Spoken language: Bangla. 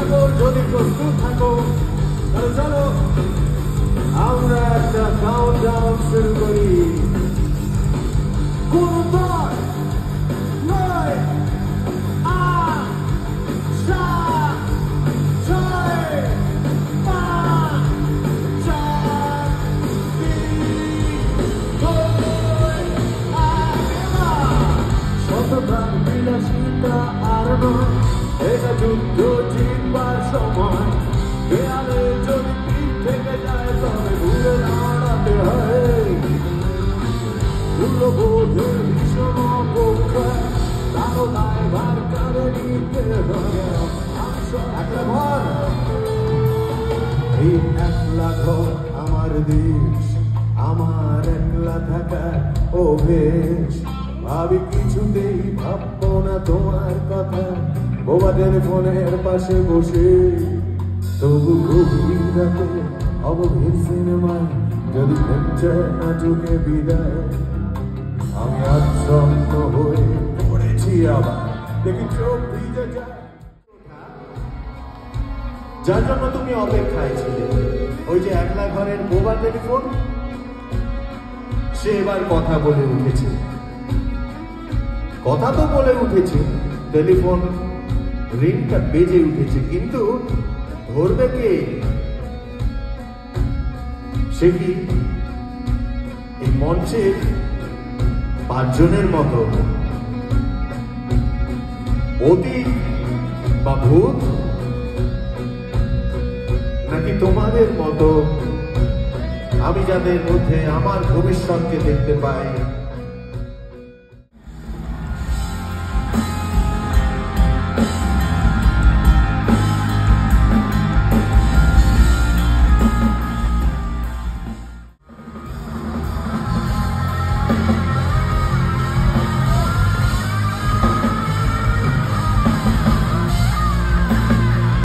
থাকো, যদি প্রস্তুত থাকো তাহলে চলো আমরা একটা কাউন্টডাউন শুরু করি। আর নয় এটা যুদ্ধ জিতবার সময়, দেয়ালে যদি পিঠ থেকে যায় তবে ঘুরে দাঁড়াতে হয়। মূল্যবোধের ভীষণ অপক্ষয়, তারও দায়ভার কাঁধে নিতে হয়। একলা ঘর, এই একলা ঘর আমার দেশ, আমার একলা থাকা অভ্যেস। ভাবি কিছুতেই ভাববো না তোমার কথা, বোবা টেলিফোনের পাশে বসে। তবু গভীর রাতে অবধি সিনেমায় যদি নাটকে বিদায়, আমি আচ্ছন্ন হয়ে পড়েছি আবার, দেখি চোখ ভিজে যায়। যার জন্য তুমি অপেক্ষায় ছিলে, ওই যে একলা ঘরের বোবা টেলিফোন, সে এবার কথা বলে উঠেছে। কথা তো বলে উঠেছে, টেলিফোন রিংটা বেজে উঠেছে, কিন্তু ধরবে কে? সে কি এই মঞ্চের 5 জনের মতো অতীত বা ভূত, নাকি তোমাদের মতো আমি যাদের মধ্যে আমার ভবিষ্যৎকে দেখতে পাই?